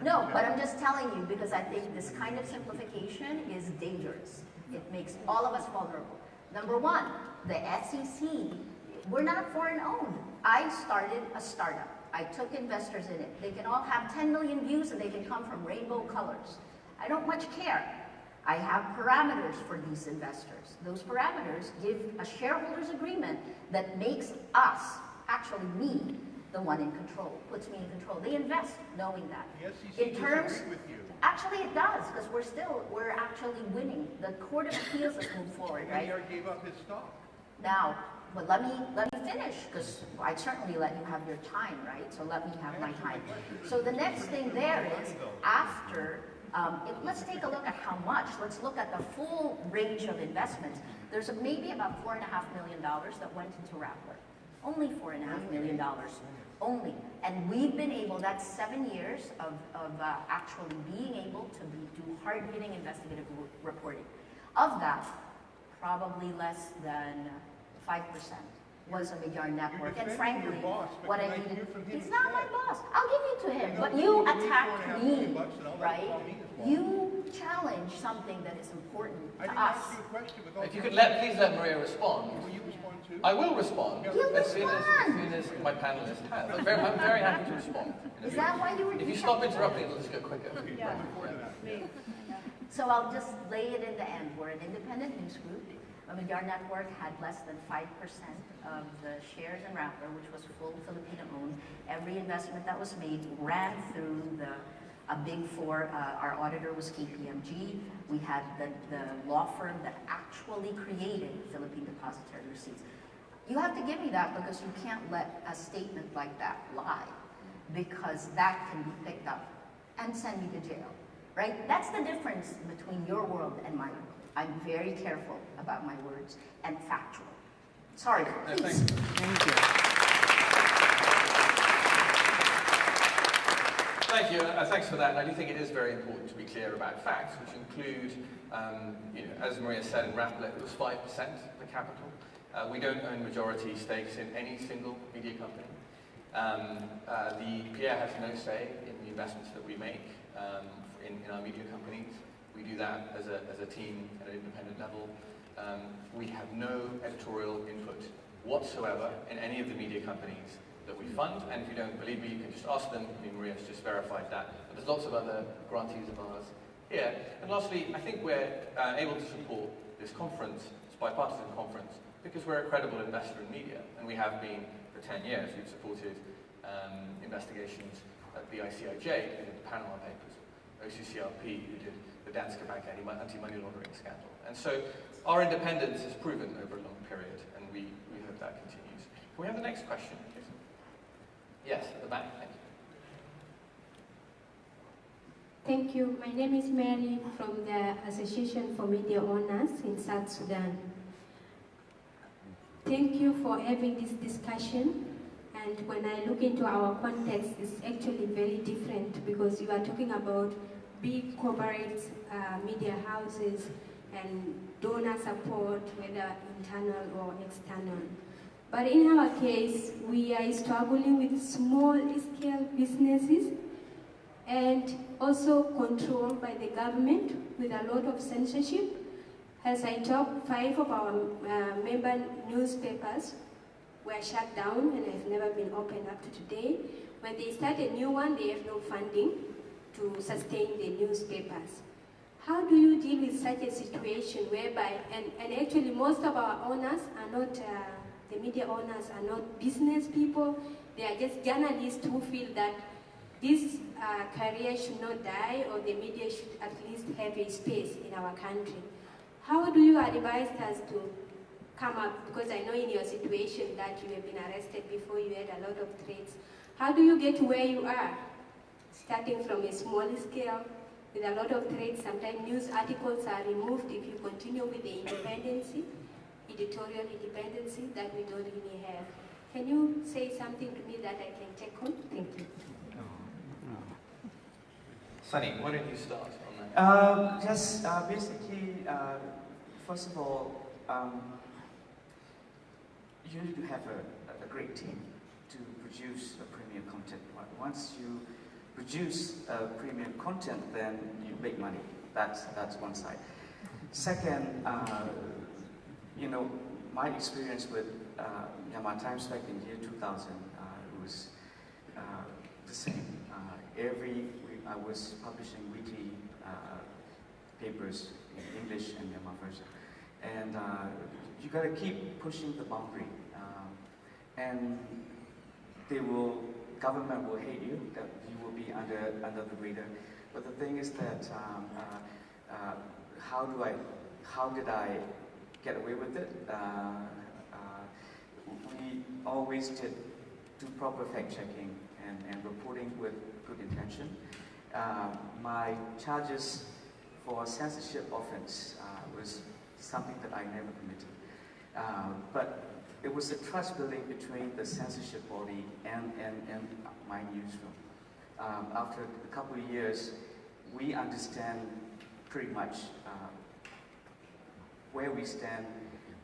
No, but I'm just telling you because I think this kind of simplification is dangerous. It makes all of us vulnerable. Number one, the SEC, we're not foreign owned. I started a startup. I took investors in it. They can all have 10 million views and they can come from rainbow colors. I don't much care. I have parameters for these investors. Those parameters give a shareholders agreement that makes us, actually me, the one in control, puts me in control. They invest knowing that. The SEC disagrees with you. Actually it does, because we're actually winning. The Court of Appeals has moved forward, right? Omidyar gave up his stock. Now, but let me finish, because I certainly let you have your time, right? So let me have my time. So the next thing there is, after, let's take a look at how much. Let's look at the full range of investments. There's maybe about $4.5 million that went into Rappler. Only $4.5 million. Only. And we've been able, that's 7 years of actually being able to do hard-hitting investigative reporting. Of that, probably less than 5% was Omidyar network. And frankly, what I needed, he's not my boss. I'll give you to him. But you attacked me, right? You challenge something that is important to us. If you could please let Maria respond. Will you respond too? I will respond. You'll As soon respond. as my panelists have. I'm very happy to respond. Is that why you were? If you stop interrupting, let's go quicker. Yeah. So I'll just lay it in the end. We're an independent news group. Omidyar Network had less than 5% of the shares in Rappler, which was full Filipino-owned. Every investment that was made ran through a big four. Our auditor was KPMG. We had the law firm that actually created Philippine Depository Receipts. You have to give me that because you can't let a statement like that lie, because that can be picked up and send me to jail, right? That's the difference between your world and mine. I'm very careful about my words and factual. Sorry, please. Thank you. Thank you. Thanks for that. And I do think it is very important to be clear about facts, which include, as Maria said, in Rappler, it was 5% of the capital. We don't own majority stakes in any single media company. The Pierre has no say in the investments that we make in our media companies. We do that as a team at an independent level. We have no editorial input whatsoever in any of the media companies that we fund, and if you don't believe me, you can just ask them. I mean, Maria's just verified that. But there's lots of other grantees of ours here. And lastly, I think we're able to support this conference, this bipartisan conference, because we're a credible investor in media, and we have been for 10 years. We've supported investigations at the ICIJ, who did the Panama Papers, OCCRP, who did the Danske Bank anti-money laundering scandal. And so our independence is proven over a long period, and we hope that continues. Can we have the next question, please? Yes, at the back, thank you. Thank you. My name is Mary from the Association for Media Owners in South Sudan. Thank you for having this discussion. And when I look into our context, it's actually very different because you are talking about big corporate media houses and donor support, whether internal or external. But in our case, we are struggling with small-scale businesses and also controlled by the government with a lot of censorship. As I talk, 5 of our member newspapers were shut down and have never been opened up to today. When they start a new one, they have no funding to sustain the newspapers. How do you deal with such a situation whereby, and actually most of our owners are not, the media owners are not business people, they are just journalists who feel that this career should not die, or the media should at least have a space in our country. How do you advise us to come up, because I know in your situation that you have been arrested before, you had a lot of threats. How do you get to where you are? Starting from a small scale, with a lot of threats, sometimes news articles are removed if you continue with the independency, editorial independency that we don't really have. Can you say something to me that I can take on? Thank you. Sonny, why don't you start on that? Just basically, first of all, you need to have a great team to produce a premium content. Once you produce premium content, then you make money. That's one side. Second, you know, my experience with Myanmar Times back in year 2000 was the same. Every week I was publishing weekly papers in English and Myanmar version. And you gotta keep pushing the boundary. And government will hate you, that you will be under the radar. But the thing is that how did I get away with it? We always did do proper fact checking and reporting with good intention. My charges for censorship offense was something that I never committed. But it was a trust building between the censorship body and my newsroom. After a couple of years, we understand pretty much where we stand,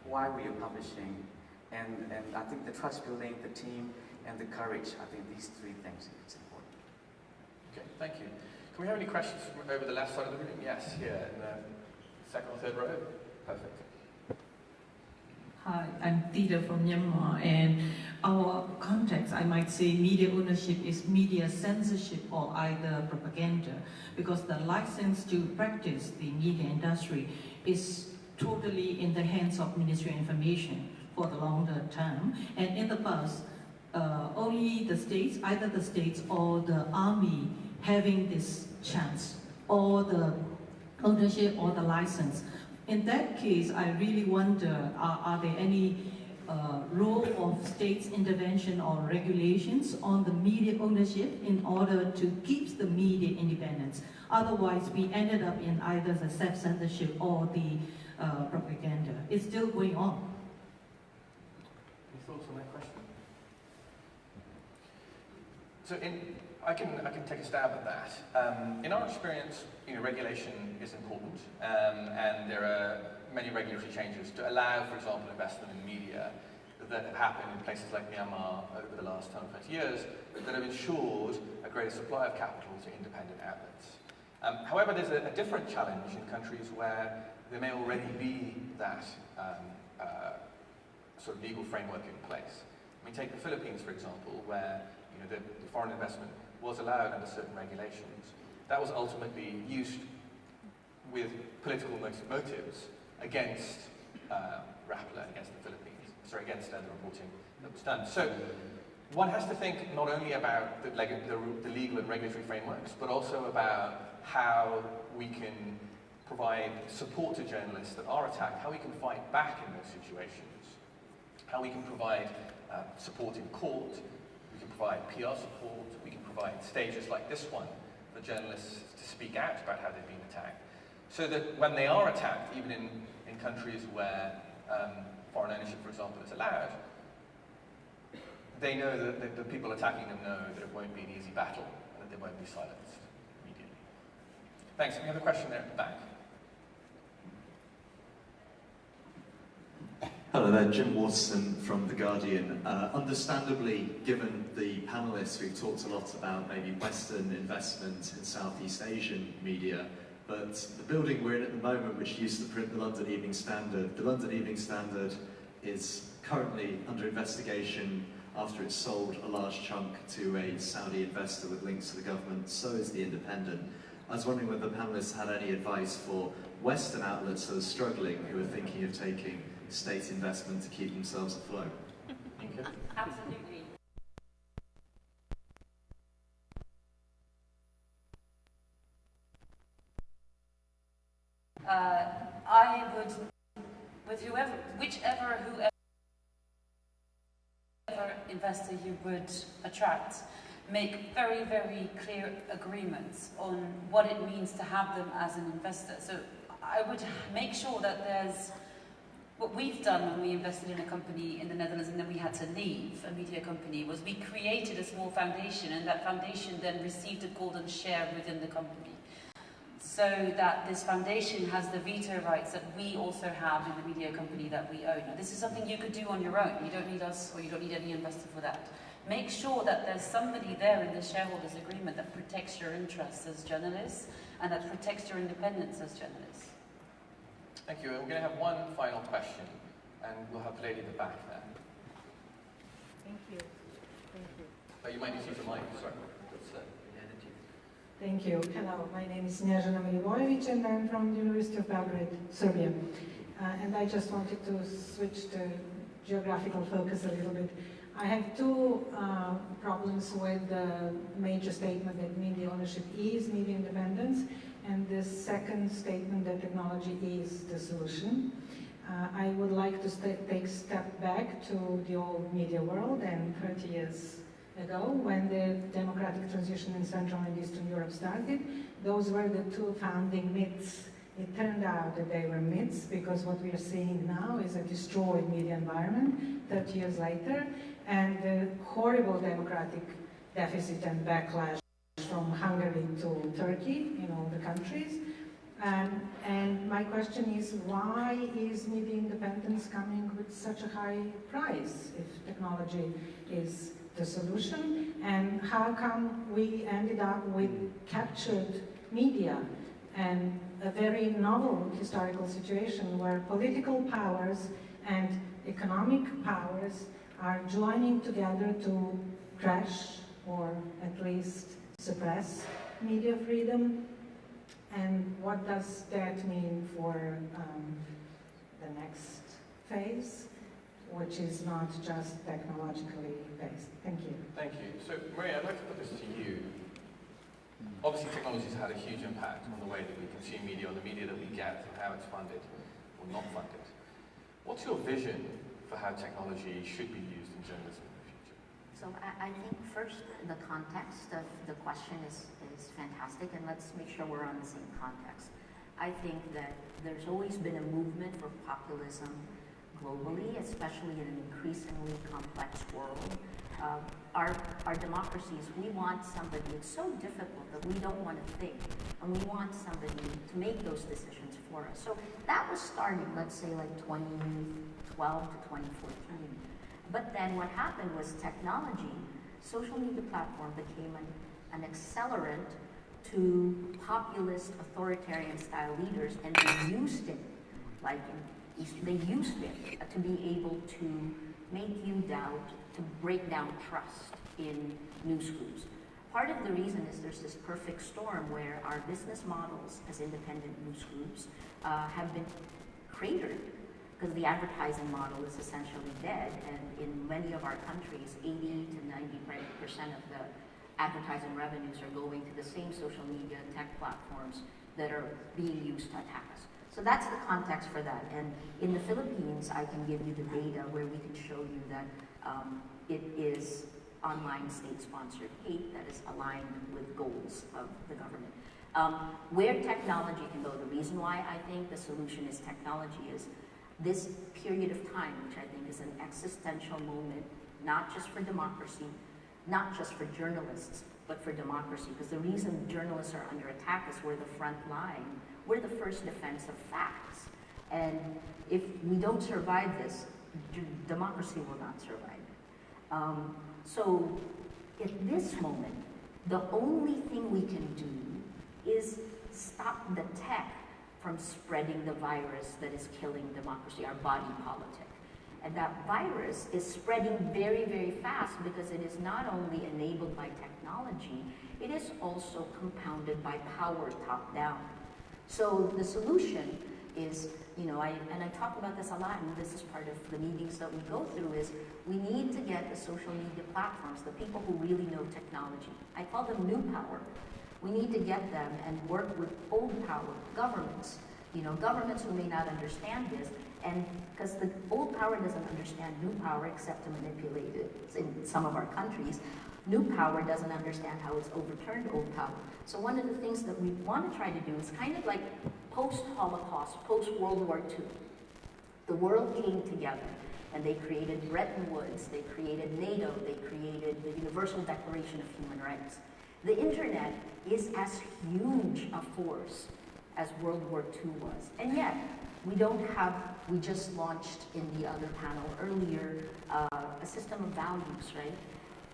why we are publishing, and I think the trust building, the team, and the courage, I think these 3 things, it's important. Okay, thank you. Can we have any questions from over the left side of the room? Yes, here in the second or third row. Perfect. Hi, I'm Theda from Myanmar, and our context, I might say, media ownership is media censorship or either propaganda, because the license to practice the media industry is totally in the hands of Ministry of Information for the longer term. And in the past, only the states, either the states or the army having this chance, or the ownership or the license. In that case, I really wonder, are there any role of states' intervention or regulations on the media ownership in order to keep the media independence? Otherwise, we ended up in either the self-censorship or the propaganda. It's still going on. Any thoughts on that question? So I can take a stab at that. In our experience, regulation is important, and there are many regulatory changes to allow, for example, investment in media that have happened in places like Myanmar over the last 10 or 20 years that have ensured a greater supply of capital to independent outlets. However, there's a different challenge in countries where there may already be that sort of legal framework in place. I mean, take the Philippines, for example, where the foreign investment was allowed under certain regulations. That was ultimately used with political motives against Rappler, against the Philippines, against the reporting that was done. So one has to think not only about the legal and regulatory frameworks, but also about how we can provide support to journalists that are attacked, how we can fight back in those situations, how we can provide support in court, we can provide PR support, we can provide stages like this one for journalists to speak out about how they've been attacked, so that when they are attacked, even in countries where foreign ownership, for example, is allowed, they know that the people attacking them know that it won't be an easy battle and that they won't be silenced immediately. Thanks. We have a question there at the back. Hello there, Jim Waterson from The Guardian. Understandably, given the panellists, we've talked a lot about maybe Western investment in Southeast Asian media, but the building we're in at the moment, which used to print the London Evening Standard, the London Evening Standard is currently under investigation after it sold a large chunk to a Saudi investor with links to the government. So is The Independent. I was wondering whether the panellists had any advice for Western outlets that are struggling, who are thinking of taking state investment to keep themselves afloat. Nienke? Absolutely. I would, with whichever investor you would attract, make very, very clear agreements on what it means to have them as an investor. So I would make sure that there's, what we've done when we invested in a company in the Netherlands and then we had to leave a media company, was we created a small foundation, and that foundation then received a golden share within the company. So that this foundation has the veto rights that we also have in the media company that we own. Now, this is something you could do on your own. You don't need us, or you don't need any investor for that. Make sure that there's somebody there in the shareholders agreement that protects your interests as journalists and that protects your independence as journalists. Thank you. We're going to have one final question, and we'll have the lady at the back there. Thank you. Thank you. Oh, you might need to use a mic, sorry. Thank you. Hello, my name is Snežana Milivojević and I'm from the University of Belgrade, Serbia. And I just wanted to switch the geographical focus a little bit. I have two problems with the major statement that media ownership is media independence, and the second statement that technology is the solution. I would like to take a step back to the old media world and 30 years ago, when the democratic transition in Central and Eastern Europe started. Those were the two founding myths. It turned out that they were myths, because what we are seeing now is a destroyed media environment 30 years later, and the horrible democratic deficit and backlash from Hungary to Turkey in all the countries. And my question is, why is media independence coming with such a high price if technology is the solution? And how come we ended up with captured media and a very novel historical situation where political powers and economic powers are joining together to crash or at least suppress media freedom? And what does that mean for the next phase, which is not just technologically based? Thank you. Thank you. So, Maria, I'd like to put this to you. Obviously, technology has had a huge impact on the way that we consume media, on the media that we get, and how it's funded or not funded. What's your vision for how technology should be used in journalism in the future? So I think first, the context of the question is fantastic, and let's make sure we're on the same context. I think that there's always been a movement for populism globally, especially in an increasingly complex world. Our democracies, we want somebody, it's so difficult that we don't want to think, and we want somebody to make those decisions for us. So that was starting, let's say, like 2012 to 2014. But then what happened was technology, social media platform became an accelerant to populist authoritarian style leaders, and they used it, like they used it to be able to make you doubt, to break down trust in news groups. Part of the reason is there's this perfect storm where our business models as independent news groups have been cratered because the advertising model is essentially dead, and in many of our countries, 80 to 90% of the advertising revenues are going to the same social media and tech platforms that are being used to attack us. So that's the context for that. And in the Philippines, I can give you the data where we can show you that it is online state-sponsored hate that is aligned with goals of the government. Where technology can go, the reason why I think the solution is technology is this period of time, which I think is an existential moment, not just for democracy, not just for journalists, but for democracy. Because the reason journalists are under attack is we're the front line. We're the first defense of facts. And if we don't survive this, democracy will not survive. So at this moment, the only thing we can do is stop the tech from spreading the virus that is killing democracy, our body politic. And that virus is spreading very, very fast because it is not only enabled by technology, it is also compounded by power top-down. So the solution is, and I talk about this a lot, and this is part of the meetings that we go through, is we need to get the social media platforms, the people who really know technology. I call them new power. We need to get them and work with old power, governments, governments who may not understand this, and because the old power doesn't understand new power except to manipulate it in some of our countries. New power doesn't understand how it's overturned old power. So one of the things that we want to try to do is kind of like post-Holocaust, post-World War II. The world came together and they created Bretton Woods, they created NATO, they created the Universal Declaration of Human Rights. The internet is as huge a force as World War II was. And yet, we just launched in the other panel earlier, a system of values, right?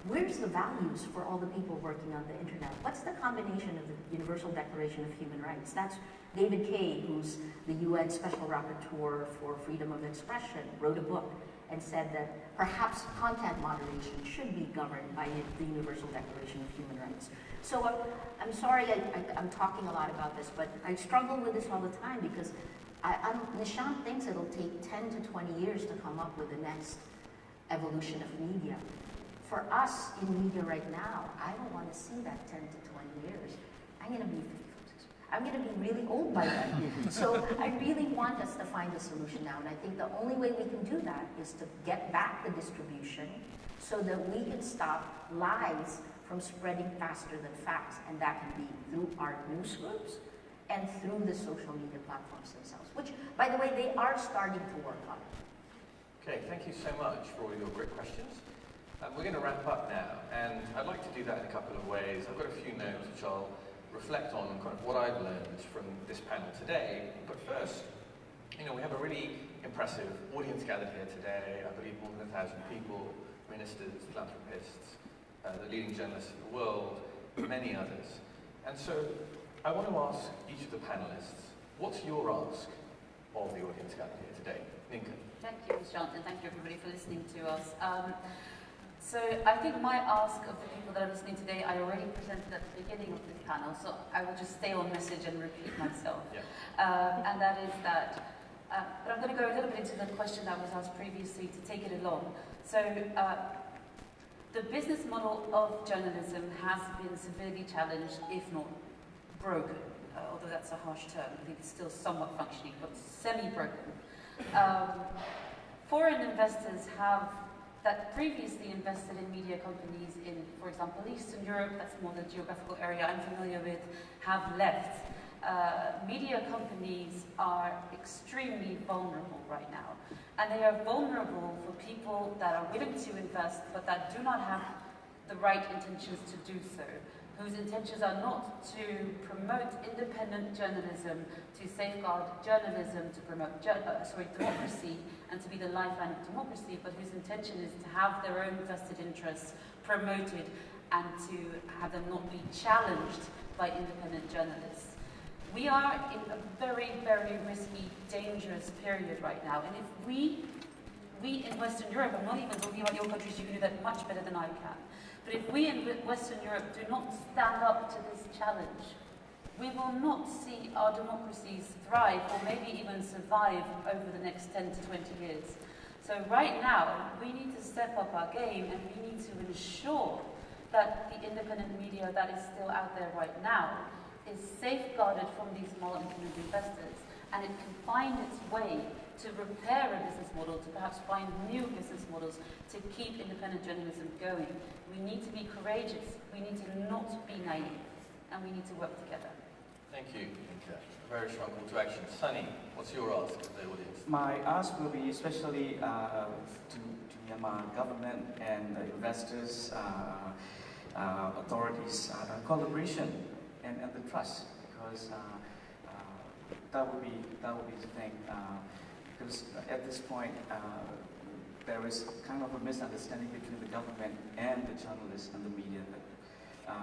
Where's the values for all the people working on the internet? What's the combination of the Universal Declaration of Human Rights? That's David Kaye, who's the UN Special Rapporteur for Freedom of Expression, wrote a book and said that perhaps content moderation should be governed by the Universal Declaration of Human Rights. So I'm sorry I'm talking a lot about this, but I struggle with this all the time because Nishant thinks it'll take 10 to 20 years to come up with the next evolution of media. For us in media right now, I don't want to see that 10 to 20 years. I'm going to be really old by then. So I really want us to find a solution now. And I think the only way we can do that is to get back the distribution so that we can stop lies from spreading faster than facts. And that can be through our news groups and through the social media platforms themselves, which, by the way, they are starting to work on. Okay, thank you so much for all your great questions. We're going to wrap up now, and I'd like to do that in a couple of ways. I've got a few notes which I'll reflect on kind of what I've learned from this panel today. But first, we have a really impressive audience gathered here today. I believe more than 1,000 people, ministers, philanthropists, the leading journalists of the world, many others. And so I want to ask each of the panelists, what's your ask of the audience gathered here today? Nienke. Thank you, Nishant, and thank you everybody for listening to us. So I think my ask of the people that are listening today, I already presented at the beginning of this panel, so I will just stay on message and repeat myself. Yeah. And that is that, but I'm going to go a little bit into the question that was asked previously to take it along. So the business model of journalism has been severely challenged, if not broken, although that's a harsh term. I think it's still somewhat functioning, but semi-broken. Foreign investors that previously invested in media companies in, for example, Eastern Europe, that's more the geographical area I'm familiar with, have left. Media companies are extremely vulnerable right now. And they are vulnerable for people that are willing to invest, but that do not have the right intentions to do so, whose intentions are not to promote independent journalism, to safeguard journalism, to promote democracy, and to be the lifeline of democracy, but whose intention is to have their own vested interests promoted and to have them not be challenged by independent journalists. We are in a very, very risky, dangerous period right now. And if we in Western Europe, I'm not even talking about your countries, you can do that much better than I can. But if we in Western Europe do not stand up to this challenge, we will not see our democracies thrive or maybe even survive over the next 10 to 20 years. So right now, we need to step up our game and we need to ensure that the independent media that is still out there right now is safeguarded from these malintent investors, and it can find its way to repair a business model, to perhaps find new business models to keep independent journalism going. We need to be courageous, we need to not be naive, and we need to work together. Thank you, Nienke. Very strong call to action. Sonny, what's your ask to the audience? My ask will be especially to Myanmar government and investors, authorities, collaboration and the trust, because that would be the thing. Because at this point, there is kind of a misunderstanding between the government and the journalists and the media that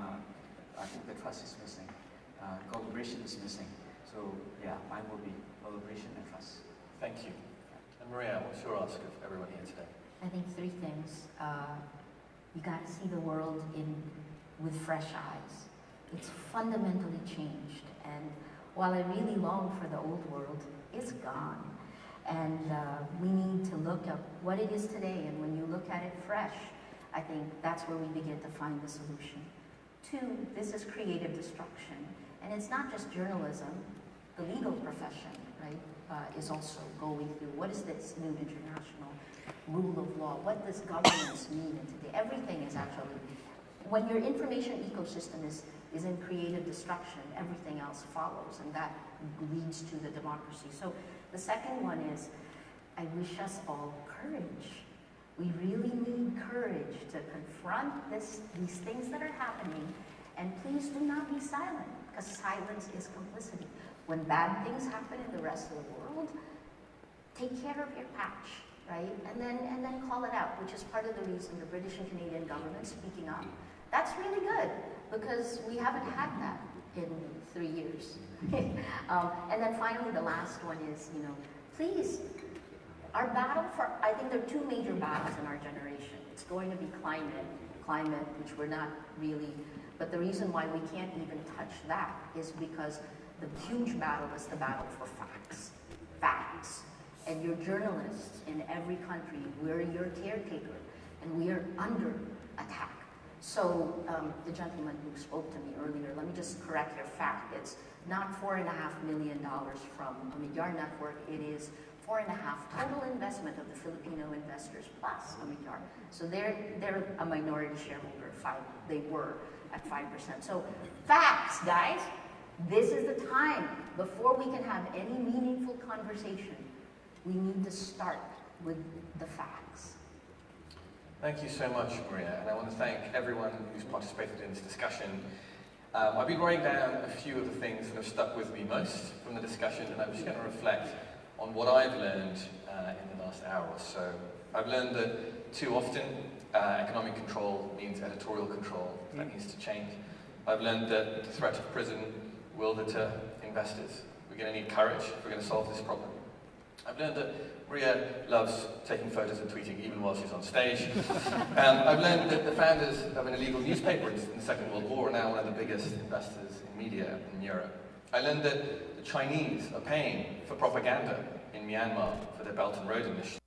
I think the trust is missing. Collaboration is missing. So yeah, mine will be collaboration and trust. Thank you. And Maria, what's your ask of everyone here today? I think three things. You got to see the world with fresh eyes. It's fundamentally changed, and while I really long for the old world, it's gone. And we need to look at what it is today, and when you look at it fresh, I think that's where we begin to find the solution. Two, this is creative destruction. And it's not just journalism, the legal profession, right, is also going through, what is this new international rule of law? What does governance mean today? Everything is actually, when your information ecosystem is in creative destruction, everything else follows, and that leads to the democracy. So the second one is, I wish us all courage. We really need courage to confront these things that are happening, and please do not be silent, because silence is complicity. When bad things happen in the rest of the world, take care of your patch, right? And then call it out, which is part of the reason the British and Canadian government speaking up. That's really good, because we haven't had that in 3 years. And then finally, the last one is, please, our battle for, I think there are two major battles in our generation. It's going to be climate, which we're not really, but the reason why we can't even touch that is because the huge battle is the battle for facts. And you're journalists in every country, we're your caretaker, and we are under attack. So the gentleman who spoke to me earlier, let me just correct your fact. It's not $4.5 million from Omidyar Network, it is $4.5 total investment of the Filipino investors plus Omidyar. So they're a minority shareholder, they were at 5%. So facts, guys. This is the time. Before we can have any meaningful conversation, we need to start with the facts. Thank you so much, Maria, and I want to thank everyone who's participated in this discussion. I've been writing down a few of the things that have stuck with me most from the discussion, and I'm just going to reflect on what I've learned in the last hour or so. I've learned that too often economic control means editorial control. That needs to change. I've learned that the threat of prison will deter investors. We're going to need courage if we're going to solve this problem. I've learned that Maria loves taking photos and tweeting even while she's on stage. I've learned that the founders of an illegal newspaper in the Second World War are now one of the biggest investors in media in Europe. I learned that the Chinese are paying for propaganda in Myanmar for their Belt and Road initiative.